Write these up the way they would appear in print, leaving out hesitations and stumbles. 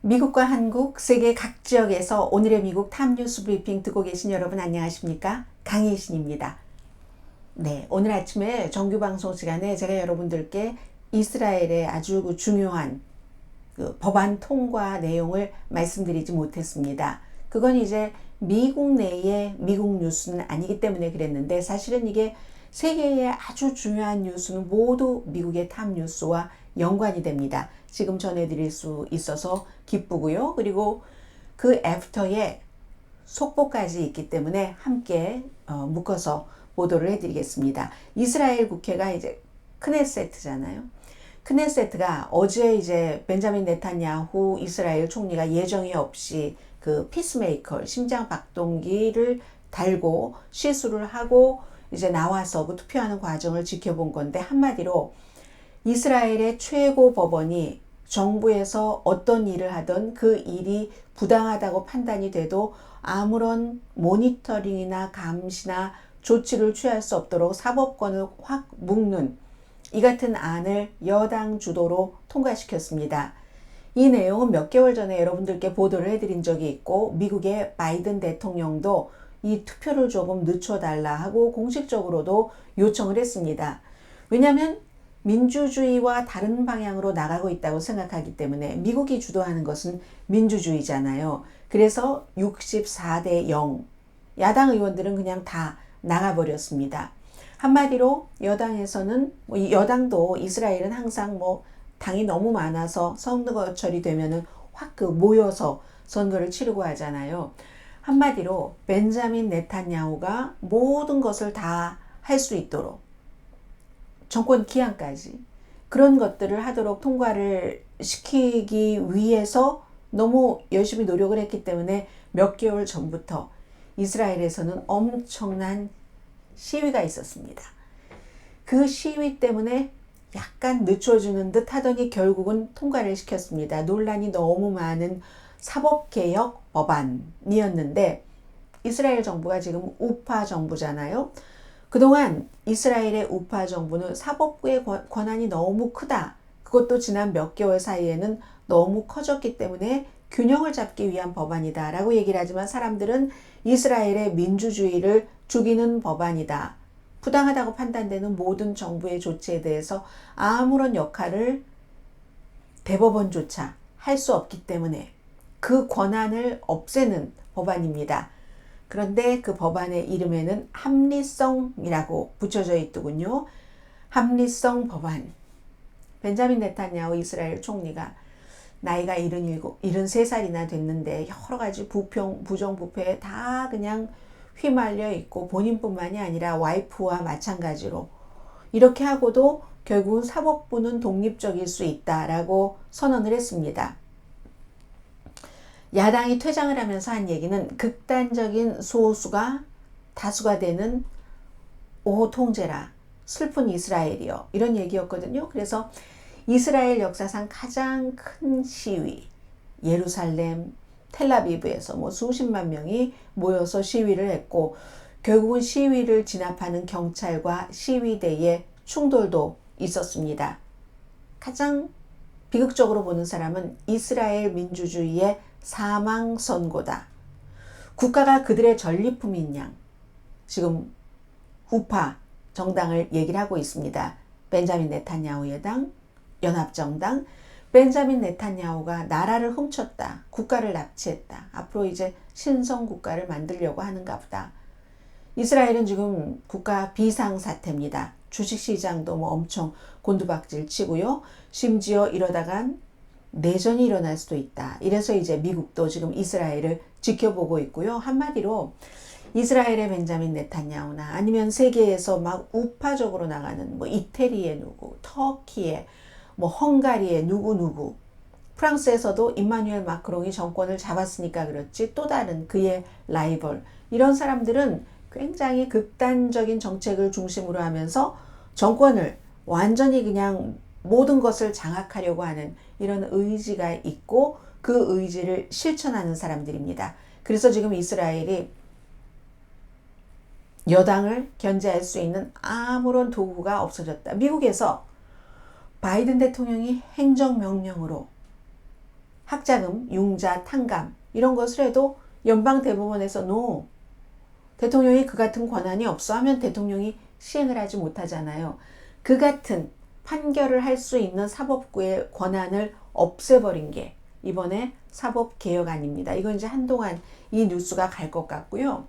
미국과 한국, 세계 각 지역에서 오늘의 미국 탑뉴스 브리핑 듣고 계신 여러분 안녕하십니까? 강혜신입니다. 네, 오늘 아침에 정규 방송 시간에 제가 여러분들께 이스라엘의 아주 중요한 법안 통과 내용을 말씀드리지 못했습니다. 그건 이제 미국 내의 미국 뉴스는 아니기 때문에 그랬는데 사실은 이게 세계의 아주 중요한 뉴스는 모두 미국의 탑 뉴스와 연관이 됩니다. 지금 전해드릴 수 있어서 기쁘고요. 그리고 그 애프터에 속보까지 있기 때문에 함께 묶어서 보도를 해드리겠습니다. 이스라엘 국회가 이제 크네세트잖아요. 크네세트가 어제 이제 벤자민 네탄야후 이스라엘 총리가 예정이 없이 그 피스메이커 심장 박동기를 달고 시술을 하고 이제 나와서 그 투표하는 과정을 지켜본 건데 한마디로 이스라엘의 최고 법원이 정부에서 어떤 일을 하든 그 일이 부당하다고 판단이 돼도 아무런 모니터링이나 감시나 조치를 취할 수 없도록 사법권을 확 묶는 이 같은 안을 여당 주도로 통과시켰습니다. 이 내용은 몇 개월 전에 여러분들께 보도를 해드린 적이 있고 미국의 바이든 대통령도 이 투표를 조금 늦춰달라 하고 공식적으로도 요청을 했습니다. 왜냐하면 민주주의와 다른 방향으로 나가고 있다고 생각하기 때문에 미국이 주도하는 것은 민주주의잖아요. 그래서 64대 0 야당 의원들은 그냥 다 나가버렸습니다. 한마디로 여당에서는 여당도 이스라엘은 항상 당이 너무 많아서 선거철이 되면은 확 모여서 선거를 치르고 하잖아요. 한마디로 벤자민 네탄야후가 모든 것을 다 할 수 있도록 정권 기한까지 그런 것들을 하도록 통과를 시키기 위해서 너무 열심히 노력을 했기 때문에 몇 개월 전부터 이스라엘에서는 엄청난 시위가 있었습니다. 그 시위 때문에 약간 늦춰주는 듯 하더니 결국은 통과를 시켰습니다. 논란이 너무 많은 사법개혁 법안이었는데 이스라엘 정부가 지금 우파 정부잖아요. 그동안 이스라엘의 우파 정부는 사법부의 권한이 너무 크다. 그것도 지난 몇 개월 사이에는 너무 커졌기 때문에 균형을 잡기 위한 법안이다 라고 얘기를 하지만 사람들은 이스라엘의 민주주의를 죽이는 법안이다. 부당하다고 판단되는 모든 정부의 조치에 대해서 아무런 역할을 대법원조차 할 수 없기 때문에 그 권한을 없애는 법안입니다. 그런데 그 법안의 이름에는 합리성이라고 붙여져 있더군요. 합리성 법안. 벤자민 네탄야후 이스라엘 총리가 나이가 73살이나 됐는데 여러 가지 부정부패에 다 그냥 휘말려 있고 본인뿐만이 아니라 와이프와 마찬가지로 이렇게 하고도 결국은 사법부는 독립적일 수 있다라고 선언을 했습니다. 야당이 퇴장을 하면서 한 얘기는 극단적인 소수가 다수가 되는 오 통제라 슬픈 이스라엘이요 이런 얘기였거든요. 그래서 이스라엘 역사상 가장 큰 시위 예루살렘 텔라비브에서 수십만 명이 모여서 시위를 했고 결국은 시위를 진압하는 경찰과 시위대의 충돌도 있었습니다. 가장 비극적으로 보는 사람은 이스라엘 민주주의의 사망 선고다. 국가가 그들의 전리품인 양 지금 우파 정당을 얘기를 하고 있습니다. 벤자민 네탄야후의 당, 연합정당. 벤자민 네탄야후가 나라를 훔쳤다. 국가를 납치했다. 앞으로 이제 신성국가를 만들려고 하는가 보다. 이스라엘은 지금 국가 비상사태입니다. 주식시장도 엄청 곤두박질 치고요. 심지어 이러다간 내전이 일어날 수도 있다. 이래서 이제 미국도 지금 이스라엘을 지켜보고 있고요. 한마디로 이스라엘의 벤자민 네탄야후나 아니면 세계에서 막 우파적으로 나가는 이태리의 누구, 터키의 헝가리의 누구, 프랑스에서도 임마누엘 마크롱이 정권을 잡았으니까 그렇지 또 다른 그의 라이벌 이런 사람들은 굉장히 극단적인 정책을 중심으로 하면서 정권을 완전히 그냥 모든 것을 장악하려고 하는 이런 의지가 있고 그 의지를 실천하는 사람들입니다. 그래서 지금 이스라엘이 여당을 견제할 수 있는 아무런 도구가 없어졌다. 미국에서 바이든 대통령이 행정명령으로 학자금, 융자, 탕감 이런 것을 해도 연방대법원에서 NO, 대통령이 그 같은 권한이 없어 하면 대통령이 시행을 하지 못하잖아요. 그 같은 판결을 할 수 있는 사법부의 권한을 없애버린 게 이번에 사법개혁안입니다. 이건 이제 한동안 이 뉴스가 갈 것 같고요.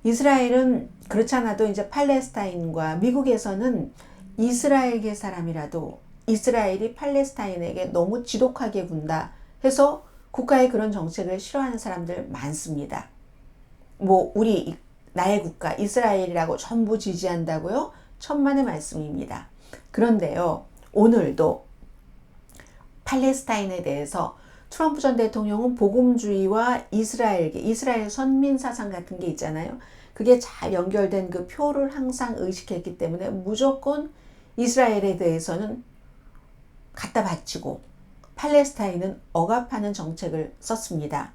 이스라엘은 그렇지 않아도 이제 팔레스타인과 미국에서는 이스라엘계 사람이라도 이스라엘이 팔레스타인에게 너무 지독하게 군다 해서 국가의 그런 정책을 싫어하는 사람들 많습니다. 뭐 우리 나의 국가 이스라엘이라고 전부 지지한다고요? 천만의 말씀입니다. 그런데요, 오늘도 팔레스타인에 대해서 트럼프 전 대통령은 복음주의와 이스라엘 선민 사상 같은 게 있잖아요. 그게 잘 연결된 그 표를 항상 의식했기 때문에 무조건 이스라엘에 대해서는 갖다 바치고 팔레스타인은 억압하는 정책을 썼습니다.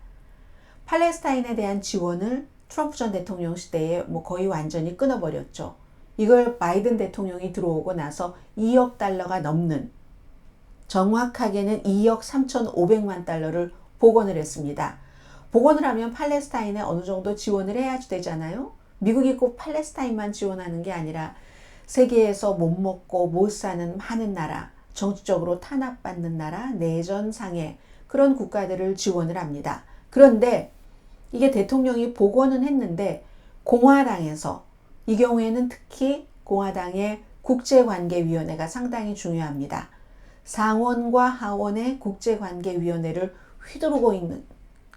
팔레스타인에 대한 지원을 트럼프 전 대통령 시대에 뭐 거의 완전히 끊어버렸죠. 이걸 바이든 대통령이 들어오고 나서 2억 달러가 넘는, 정확하게는 2억 3,500만 달러를 복원을 했습니다. 복원을 하면 팔레스타인에 어느 정도 지원을 해야 되잖아요. 미국이 꼭 팔레스타인만 지원하는 게 아니라 세계에서 못 먹고 못 사는 많은 나라, 정치적으로 탄압받는 나라, 내전상해 그런 국가들을 지원을 합니다. 그런데 이게 대통령이 복원은 했는데 공화당에서, 이 경우에는 특히 공화당의 국제관계위원회가 상당히 중요합니다. 상원과 하원의 국제관계위원회를 휘두르고 있는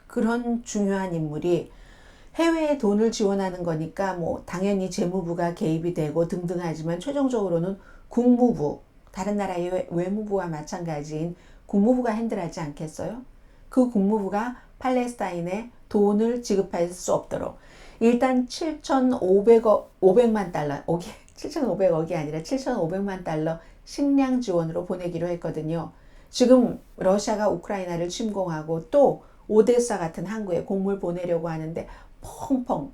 그런 중요한 인물이 해외에 돈을 지원하는 거니까 뭐 당연히 재무부가 개입이 되고 등등 하지만 최종적으로는 국무부, 다른 나라의 외무부와 마찬가지인 국무부가 핸들하지 않겠어요? 그 국무부가 팔레스타인에 돈을 지급할 수 없도록 일단 7,500만 달러, 7,500억이 아니라 7,500만 달러 식량 지원으로 보내기로 했거든요. 지금 러시아가 우크라이나를 침공하고 또 오데사 같은 항구에 곡물 보내려고 하는데 펑펑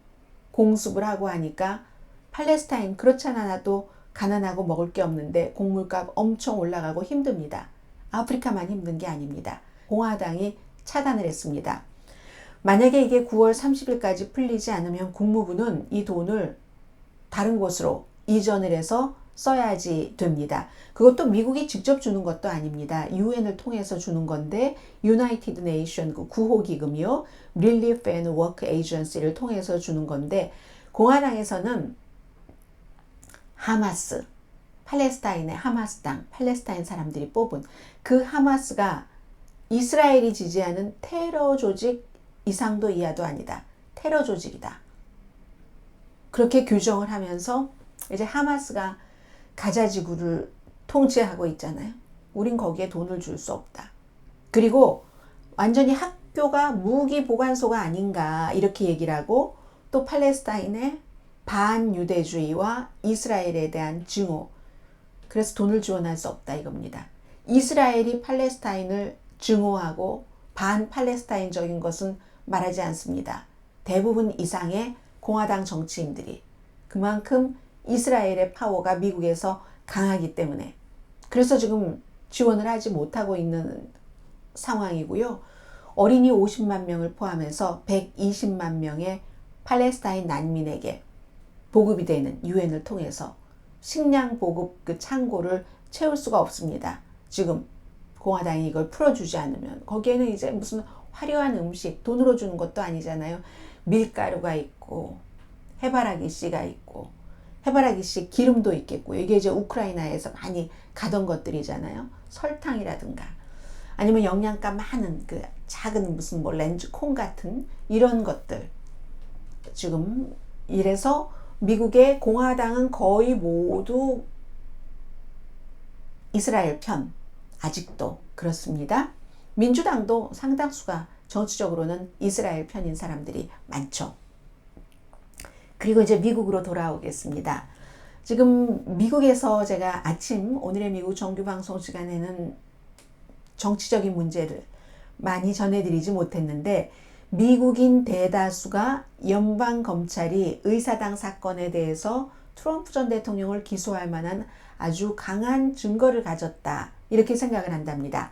공습을 하고 하니까 팔레스타인 그렇지 않아도 가난하고 먹을 게 없는데 곡물값 엄청 올라가고 힘듭니다. 아프리카만 힘든 게 아닙니다. 공화당이 차단을 했습니다. 만약에 이게 9월 30일까지 풀리지 않으면 국무부는 이 돈을 다른 곳으로 이전을 해서 써야지 됩니다. 그것도 미국이 직접 주는 것도 아닙니다. UN을 통해서 주는 건데 United Nation 그 구호기금이요. Relief and Work Agency를 통해서 주는 건데 공화당에서는 하마스, 팔레스타인의 하마스당, 팔레스타인 사람들이 뽑은 그 하마스가 이스라엘이 지지하는 테러 조직 이상도 이하도 아니다. 테러 조직이다. 그렇게 규정을 하면서 이제 하마스가 가자 지구를 통치하고 있잖아요. 우린 거기에 돈을 줄 수 없다. 그리고 완전히 학교가 무기 보관소가 아닌가 이렇게 얘기를 하고 또 팔레스타인의 반유대주의와 이스라엘에 대한 증오. 그래서 돈을 지원할 수 없다 이겁니다. 이스라엘이 팔레스타인을 증오하고 반팔레스타인적인 것은 말하지 않습니다. 대부분 이상의 공화당 정치인들이 그만큼 이스라엘의 파워가 미국에서 강하기 때문에 그래서 지금 지원을 하지 못하고 있는 상황이고요. 어린이 50만 명을 포함해서 120만 명의 팔레스타인 난민에게 보급이 되는 유엔을 통해서 식량 보급 그 창고를 채울 수가 없습니다. 지금 공화당이 이걸 풀어주지 않으면 거기에는 이제 무슨 화려한 음식 돈으로 주는 것도 아니잖아요. 밀가루가 있고 해바라기 씨가 있고 해바라기 씨 기름도 있겠고요. 이게 이제 우크라이나에서 많이 가던 것들이잖아요. 설탕이라든가 아니면 영양가 많은 그 작은 무슨 뭐 렌즈콩 같은 이런 것들 지금 이래서 미국의 공화당은 거의 모두 이스라엘 편 아직도 그렇습니다. 민주당도 상당수가 정치적으로는 이스라엘 편인 사람들이 많죠. 그리고 이제 미국으로 돌아오겠습니다. 지금 미국에서 제가 아침 오늘의 미국 정규방송 시간에는 정치적인 문제를 많이 전해드리지 못했는데 미국인 대다수가 연방검찰이 의사당 사건에 대해서 트럼프 전 대통령을 기소할 만한 아주 강한 증거를 가졌다 이렇게 생각을 한답니다.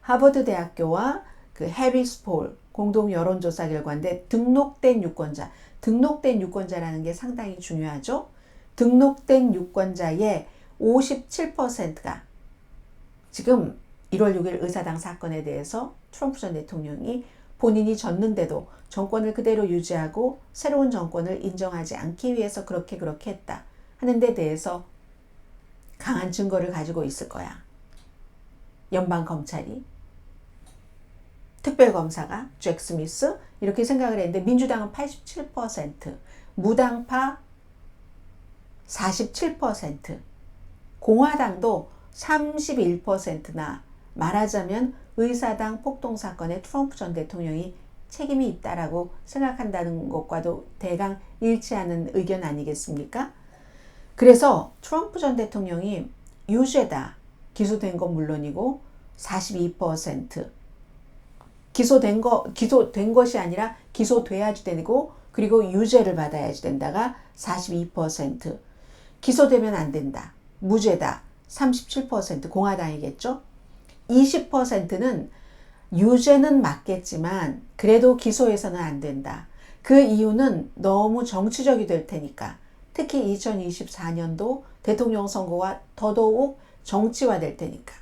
하버드 대학교와 그 해리스 폴 공동 여론조사 결과인데 등록된 유권자라는 게 상당히 중요하죠. 등록된 유권자의 57%가 지금 1월 6일 의사당 사건에 대해서 트럼프 전 대통령이 본인이 졌는데도 정권을 그대로 유지하고 새로운 정권을 인정하지 않기 위해서 그렇게 했다 하는 데 대해서 강한 증거를 가지고 있을 거야. 연방검찰이, 특별검사가 잭 스미스 이렇게 생각을 했는데 민주당은 87%, 무당파 47%, 공화당도 31%나 말하자면 의사당 폭동사건에 트럼프 전 대통령이 책임이 있다라고 생각한다는 것과도 대강 일치하는 의견 아니겠습니까? 그래서 트럼프 전 대통령이 유죄다. 기소된 건 물론이고 42%, 기소된 것이 아니라 기소돼야지 되고 그리고 유죄를 받아야지 된다가 42%, 기소되면 안 된다. 무죄다. 37% 공화당이겠죠. 20%는 유죄는 맞겠지만 그래도 기소해서는 안 된다. 그 이유는 너무 정치적이 될 테니까. 특히 2024년도 대통령 선거가 더더욱 정치화될 테니까.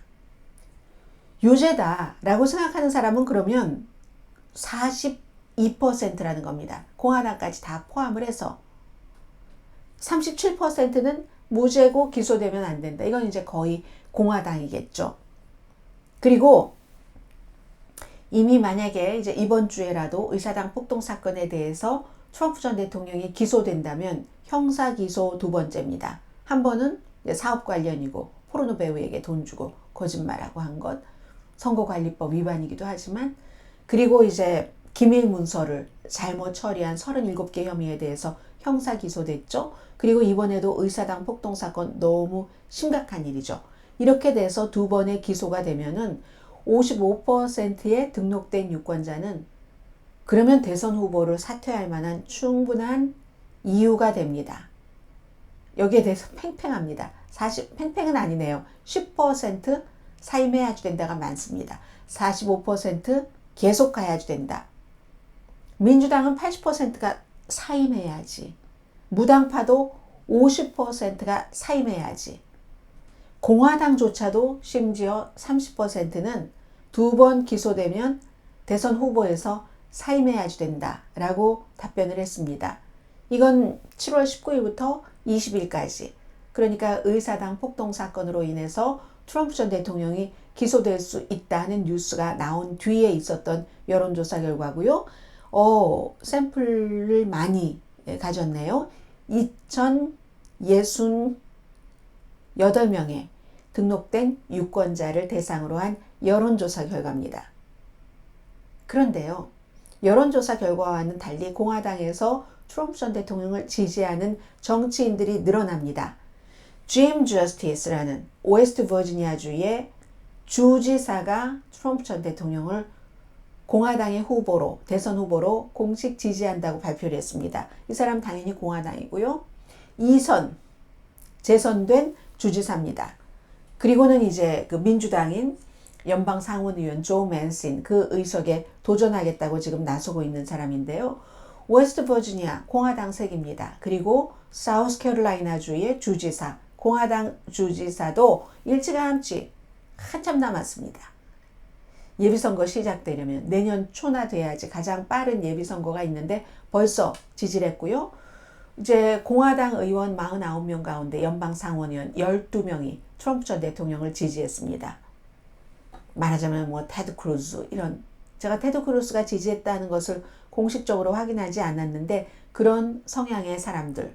유죄다라고 생각하는 사람은 그러면 42%라는 겁니다. 공화당까지 다 포함을 해서. 37%는 무죄고 기소되면 안 된다. 이건 이제 거의 공화당이겠죠. 그리고 이미 만약에 이제 이번 주에라도 의사당 폭동 사건에 대해서 트럼프 전 대통령이 기소된다면 형사 기소 두 번째입니다. 한 번은 사업 관련이고 포르노 배우에게 돈 주고 거짓말하고 한 것, 선거관리법 위반이기도 하지만, 그리고 이제 기밀 문서를 잘못 처리한 37개 혐의에 대해서 형사 기소됐죠. 그리고 이번에도 의사당 폭동 사건 너무 심각한 일이죠. 이렇게 돼서 두 번의 기소가 되면은 55%의 등록된 유권자는 그러면 대선 후보를 사퇴할 만한 충분한 이유가 됩니다. 여기에 대해서 팽팽합니다. 사실 팽팽은 아니네요. 10% 사임해야지 된다가 많습니다. 45% 계속 가야지 된다. 민주당은 80%가 사임해야지. 무당파도 50%가 사임해야지. 공화당조차도 심지어 30%는 두 번 기소되면 대선 후보에서 사임해야지 된다라고 답변을 했습니다. 이건 7월 19일부터 20일까지, 그러니까 의사당 폭동 사건으로 인해서 트럼프 전 대통령이 기소될 수 있다는 뉴스가 나온 뒤에 있었던 여론조사 결과고요. 샘플을 많이 가졌네요. 2068명의 등록된 유권자를 대상으로 한 여론조사 결과입니다. 그런데요, 여론조사 결과와는 달리 공화당에서 트럼프 전 대통령을 지지하는 정치인들이 늘어납니다. 짐 저스티스라는 웨스트 버지니아주의 주지사가 트럼프 전 대통령을 공화당의 후보로, 대선 후보로 공식 지지한다고 발표를 했습니다. 이 사람 당연히 공화당이고요. 2선 재선된 주지사입니다. 그리고는 이제 그 민주당인 연방 상원의원 조 맨신, 그 의석에 도전하겠다고 지금 나서고 있는 사람인데요. 웨스트 버지니아 공화당색입니다. 그리고 사우스캐롤라이나주의 주지사, 공화당 주지사도 일찌감치 한참 남았습니다. 예비선거 시작되려면 내년 초나 돼야지 가장 빠른 예비선거가 있는데 벌써 지지를 했고요. 이제 공화당 의원 49명 가운데 연방 상원의원 12명이 트럼프 전 대통령을 지지했습니다. 말하자면 뭐 테드 크루즈 이런, 제가 테드 크루즈가 지지했다는 것을 공식적으로 확인하지 않았는데 그런 성향의 사람들입니다.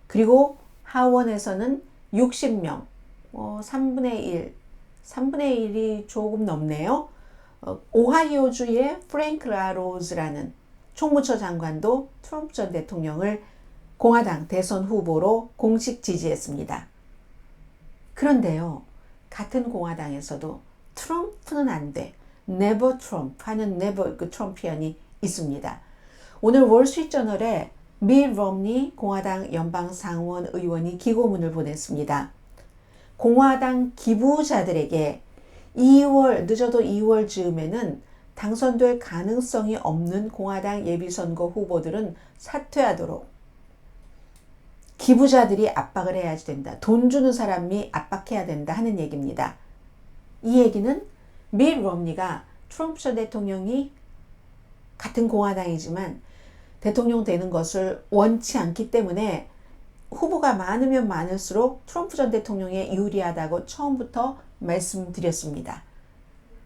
그리고 하원에서는 60명, 3분의 1이 조금 넘네요. 오하이오주의 프랭크 라로즈라는 총무처 장관도 트럼프 전 대통령을 공화당 대선 후보로 공식 지지했습니다. 그런데요, 같은 공화당에서도 트럼프는 안 돼, never Trump 하는 never 그 트럼피언이 있습니다. 오늘 월스트리트저널에 밋 romney 공화당 연방 상원 의원이 기고문을 보냈습니다. 공화당 기부자들에게 늦어도 2월 즈음에는 당선될 가능성이 없는 공화당 예비선거 후보들은 사퇴하도록 기부자들이 압박을 해야지 된다. 돈 주는 사람이 압박해야 된다 하는 얘기입니다. 이 얘기는 밋 롬니가 트럼프 전 대통령이 같은 공화당이지만 대통령 되는 것을 원치 않기 때문에 후보가 많으면 많을수록 트럼프 전 대통령에 유리하다고 처음부터 말씀드렸습니다.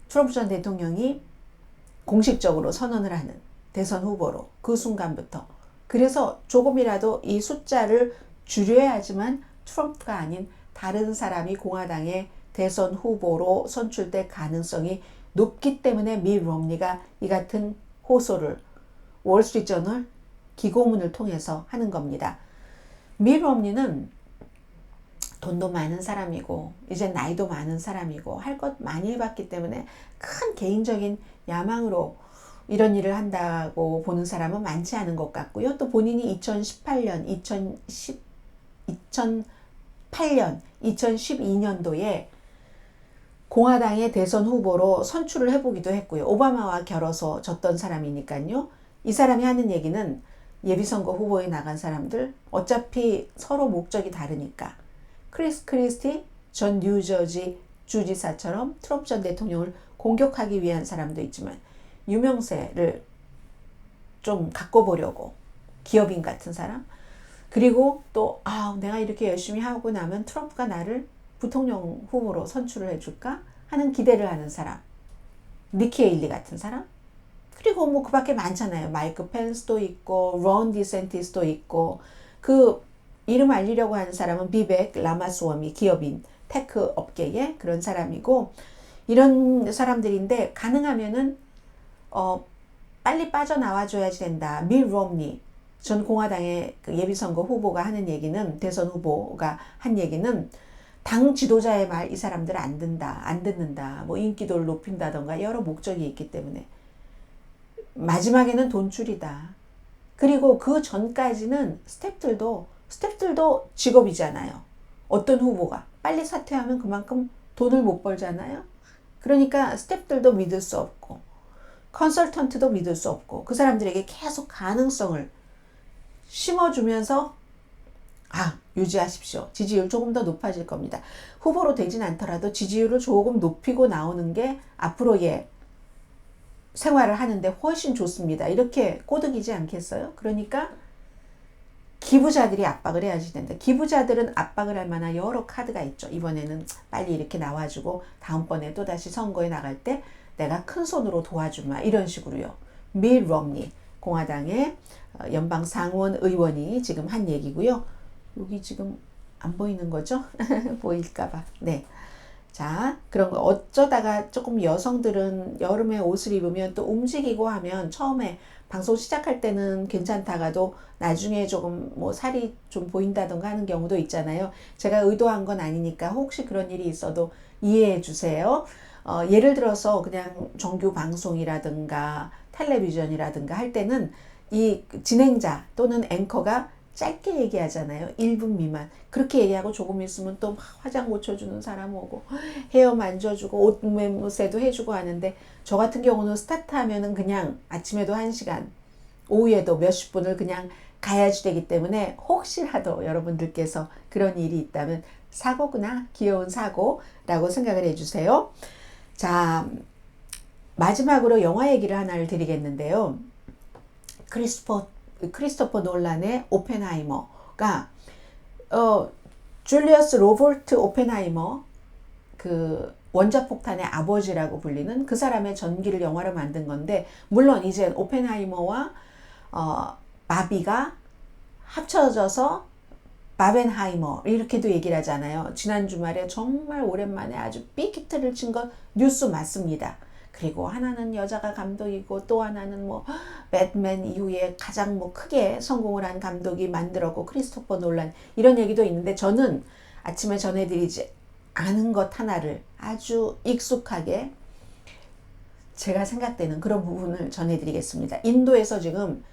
트럼프 전 대통령이 공식적으로 선언을 하는 대선 후보로 그 순간부터 그래서 조금이라도 이 숫자를 줄여야지만 트럼프가 아닌 다른 사람이 공화당의 대선 후보로 선출될 가능성이 높기 때문에 밋 롬니가 이 같은 호소를 월스트리트저널 기고문을 통해서 하는 겁니다. 밋 롬니는 돈도 많은 사람이고 이제 나이도 많은 사람이고 할 것 많이 해봤기 때문에 큰 개인적인 야망으로 이런 일을 한다고 보는 사람은 많지 않은 것 같고요. 또 본인이 2008년, 2012년도에 공화당의 대선 후보로 선출을 해보기도 했고요. 오바마와 겨뤄서 졌던 사람이니까요. 이 사람이 하는 얘기는 예비선거 후보에 나간 사람들 어차피 서로 목적이 다르니까 크리스 크리스티 전 뉴저지 주지사처럼 트럼프 전 대통령을 공격하기 위한 사람도 있지만 유명세를 좀 갖고 보려고 기업인 같은 사람 그리고 또 내가 이렇게 열심히 하고 나면 트럼프가 나를 부통령 후보로 선출을 해줄까 하는 기대를 하는 사람 니키 에일리 같은 사람 그리고 뭐 그 밖에 많잖아요. 마이크 펜스도 있고 론 디센티스도 있고 그 이름 알리려고 하는 사람은 비벡 라마스워미 기업인 테크 업계의 그런 사람이고 이런 사람들인데 가능하면은 빨리 빠져나와줘야지 된다. 밋 롬니 전 공화당의 그 예비선거 후보가 하는 얘기는 대선 후보가 한 얘기는 당 지도자의 말 이 사람들 안 듣는다. 뭐 인기도를 높인다던가 여러 목적이 있기 때문에 마지막에는 돈줄이다. 그리고 그 전까지는 스태프들도 직업이잖아요. 어떤 후보가 빨리 사퇴하면 그만큼 돈을 못 벌잖아요. 그러니까 스태프들도 믿을 수 없고 컨설턴트도 믿을 수 없고 그 사람들에게 계속 가능성을 심어주면서 유지하십시오. 지지율 조금 더 높아질 겁니다. 후보로 되진 않더라도 지지율을 조금 높이고 나오는 게 앞으로의 생활을 하는데 훨씬 좋습니다. 이렇게 꼬드기지 않겠어요? 그러니까 기부자들이 압박을 해야지 된다. 기부자들은 압박을 할 만한 여러 카드가 있죠. 이번에는 빨리 이렇게 나와주고 다음번에 또다시 선거에 나갈 때 내가 큰 손으로 도와주마 이런 식으로요. 밋 롬니 공화당의 연방 상원 의원이 지금 한 얘기고요. 여기 지금 안 보이는 거죠? 보일까봐. 네. 자, 그런 거 어쩌다가 조금 여성들은 여름에 옷을 입으면 또 움직이고 하면 처음에 방송 시작할 때는 괜찮다가도 나중에 조금 뭐 살이 좀 보인다던가 하는 경우도 있잖아요. 제가 의도한 건 아니니까 혹시 그런 일이 있어도 이해해 주세요. 예를 들어서 그냥 정규 방송이라든가 텔레비전이라든가 할 때는 이 진행자 또는 앵커가 짧게 얘기하잖아요. 1분 미만. 그렇게 얘기하고 조금 있으면 또 화장 고쳐주는 사람 오고 헤어 만져주고 옷 매무새도 해주고 하는데 저 같은 경우는 스타트하면은 그냥 아침에도 1시간 오후에도 몇십 분을 그냥 가야지 되기 때문에 혹시라도 여러분들께서 그런 일이 있다면 사고구나 귀여운 사고라고 생각을 해주세요. 자, 마지막으로 영화 얘기를 하나를 드리겠는데요. 크리스토퍼 놀란의 오펜하이머가 줄리어스 로버트 오펜하이머 그 원자폭탄의 아버지라고 불리는 그 사람의 전기를 영화로 만든 건데 물론 이제 오펜하이머와 바비가 합쳐져서 바벤하이머 이렇게도 얘기를 하잖아요. 지난 주말에 정말 오랜만에 아주 빅히트를 친 건 뉴스 맞습니다. 그리고 하나는 여자가 감독이고 또 하나는 뭐 배트맨 이후에 가장 뭐 크게 성공을 한 감독이 만들었고 크리스토퍼 놀란 이런 얘기도 있는데 저는 아침에 전해드리지 않은 것 하나를 아주 익숙하게 제가 생각되는 그런 부분을 전해드리겠습니다. 인도에서 지금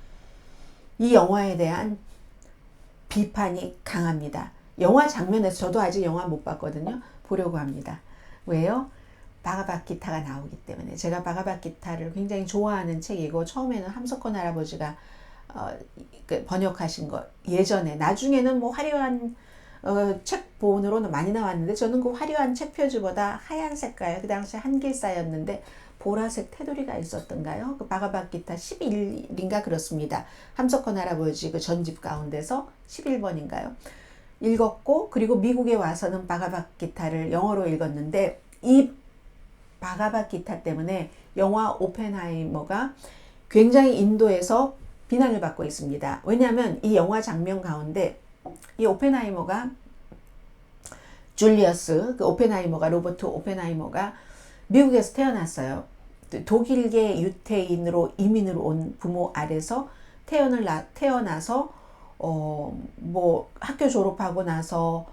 이 영화에 대한 비판이 강합니다. 영화 장면에서 저도 아직 영화 못 봤거든요. 보려고 합니다. 왜요? 바가바 기타가 나오기 때문에 제가 바가바 기타를 굉장히 좋아하는 책이고 처음에는 함석헌 할아버지가 번역하신 거 예전에 나중에는 뭐 화려한 책본으로는 많이 나왔는데 저는 그 화려한 책 표지보다 하얀 색깔 그 당시 한길사였는데 보라색 테두리가 있었던가요? 그 바가바 기타 11인가 그렇습니다. 함석헌 할아버지 그 전집 가운데서 11번인가요? 읽었고 그리고 미국에 와서는 바가바 기타를 영어로 읽었는데 이 바가바 기타 때문에 영화 오펜하이머가 굉장히 인도에서 비난을 받고 있습니다. 왜냐하면 이 영화 장면 가운데 이 오펜하이머가 줄리어스 그 오펜하이머가 로버트 오펜하이머가 미국에서 태어났어요. 독일계 유태인으로 이민으로 온 부모 아래서 태어나서 뭐 학교 졸업하고 나서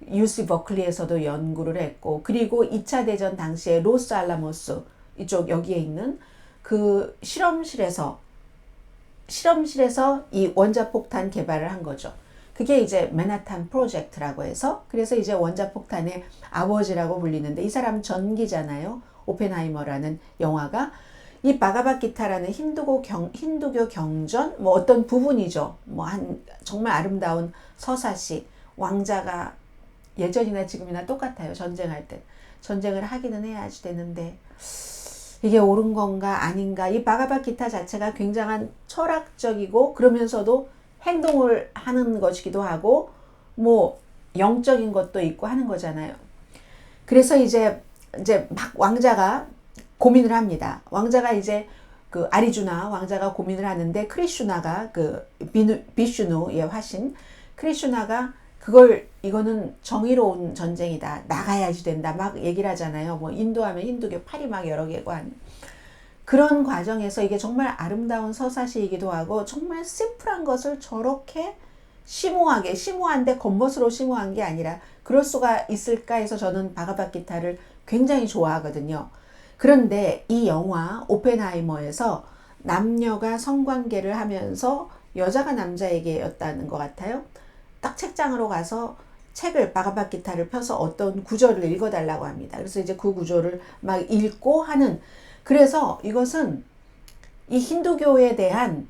UC 버클리에서도 연구를 했고 그리고 2차 대전 당시에 로스 알라모스 이쪽 여기에 있는 그 실험실에서 이 원자폭탄 개발을 한 거죠. 그게 이제 맨하탄 프로젝트라고 해서 그래서 이제 원자폭탄의 아버지라고 불리는데 이 사람 전기잖아요. 오펜하이머라는 영화가 이 바가바 기타라는 힌두교 경전 뭐 어떤 부분이죠. 뭐 정말 아름다운 서사시 왕자가 예전이나 지금이나 똑같아요. 전쟁할 때 전쟁을 하기는 해야지 되는데 이게 옳은 건가 아닌가. 이 바가바 기타 자체가 굉장한 철학적이고 그러면서도 행동을 하는 것이기도 하고 뭐 영적인 것도 있고 하는 거잖아요. 그래서 이제 막 왕자가 고민을 합니다. 왕자가 이제 그 아리주나 왕자가 고민을 하는데 크리슈나가 그 비슈누의 화신 크리슈나가 이거는 정의로운 전쟁이다. 나가야지 된다. 막 얘기를 하잖아요. 뭐 인도하면 힌두교 팔이 막 여러 개고 하는 그런 과정에서 이게 정말 아름다운 서사시이기도 하고 정말 심플한 것을 저렇게 심오한데 겉멋으로 심오한 게 아니라 그럴 수가 있을까 해서 저는 바가바 기타를 굉장히 좋아하거든요. 그런데 이 영화 오펜하이머에서 남녀가 성관계를 하면서 여자가 남자에게였다는 것 같아요. 딱 책장으로 가서 바가바 기타를 펴서 어떤 구절을 읽어달라고 합니다. 그래서 이제 그 구절을 막 읽고 하는 그래서 이것은 이 힌두교에 대한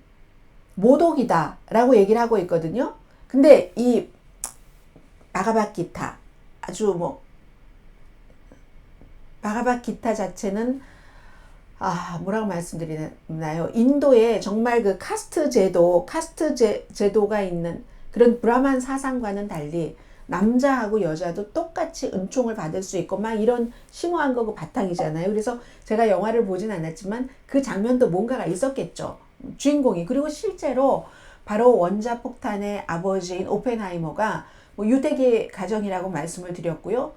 모독이다 라고 얘기를 하고 있거든요. 근데 이 바가바 기타 바가바 기타 자체는 뭐라고 말씀드리나요? 인도에 정말 그 카스트 제도가 있는 그런 브라만 사상과는 달리 남자하고 여자도 똑같이 은총을 받을 수 있고 막 이런 심오한 거고 바탕이잖아요. 그래서 제가 영화를 보진 않았지만 그 장면도 뭔가가 있었겠죠. 주인공이. 그리고 실제로 바로 원자폭탄의 아버지인 오펜하이머가 뭐 유대계 가정이라고 말씀을 드렸고요.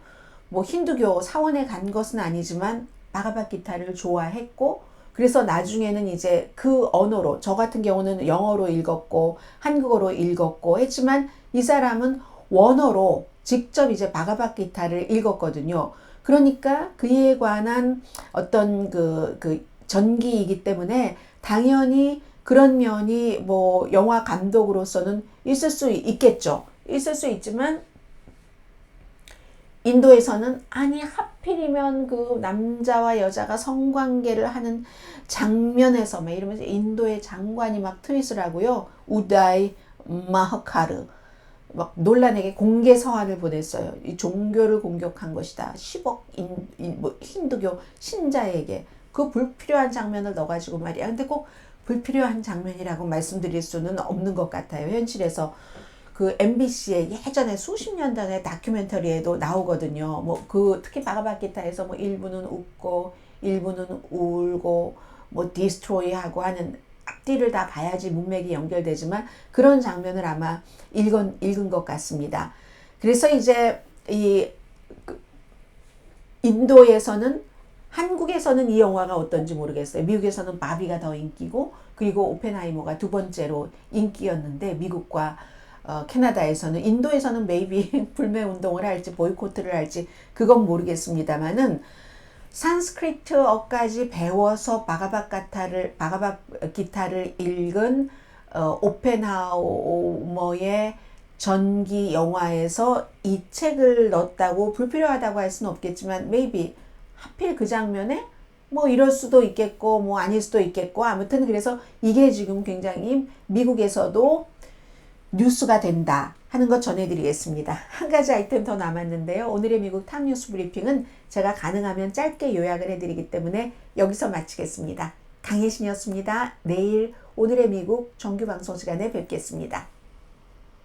뭐 힌두교 사원에 간 것은 아니지만 바가바 기타를 좋아했고 그래서 나중에는 이제 그 언어로 저 같은 경우는 영어로 읽었고 한국어로 읽었고 했지만 이 사람은 원어로 직접 이제 바가바 기타를 읽었거든요. 그러니까 그에 관한 어떤 그 전기이기 때문에 당연히 그런 면이 뭐 영화 감독으로서는 있을 수 있겠죠. 있을 수 있지만 인도에서는 아니 하필이면 그 남자와 여자가 성관계를 하는 장면에서 막 이러면서 인도의 장관이 막 트윗을 하고요. 우다이 마하카르 막 논란에게 공개 서한을 보냈어요. 이 종교를 공격한 것이다. 10억 힌두교 신자에게 그 불필요한 장면을 넣어가지고 말이야. 근데 꼭 불필요한 장면이라고 말씀드릴 수는 없는 것 같아요. 현실에서 그 MBC의 예전에 수십 년 전의 다큐멘터리에도 나오거든요. 뭐 특히 바가바 기타에서 뭐 일부는 웃고 일부는 울고 뭐 디스트로이하고 하는 앞뒤를 다 봐야지 문맥이 연결되지만 그런 장면을 아마 읽은 것 같습니다. 그래서 이제 이 인도에서는 한국에서는 이 영화가 어떤지 모르겠어요. 미국에서는 바비가 더 인기고 그리고 오펜하이머가 두 번째로 인기였는데 미국과 캐나다에서는 인도에서는 maybe 불매 운동을 할지 보이콧을 할지 그건 모르겠습니다만은 산스크리트어까지 배워서 바가바 기타를 읽은 오펜하이머의 전기 영화에서 이 책을 넣었다고 불필요하다고 할 수는 없겠지만 maybe 하필 그 장면에 뭐 이럴 수도 있겠고 뭐 아닐 수도 있겠고 아무튼 그래서 이게 지금 굉장히 미국에서도 뉴스가 된다 하는 것 전해드리겠습니다. 한 가지 아이템 더 남았는데요. 오늘의 미국 탑뉴스 브리핑은 제가 가능하면 짧게 요약을 해드리기 때문에 여기서 마치겠습니다. 강혜신이었습니다. 내일 오늘의 미국 정규 방송 시간에 뵙겠습니다.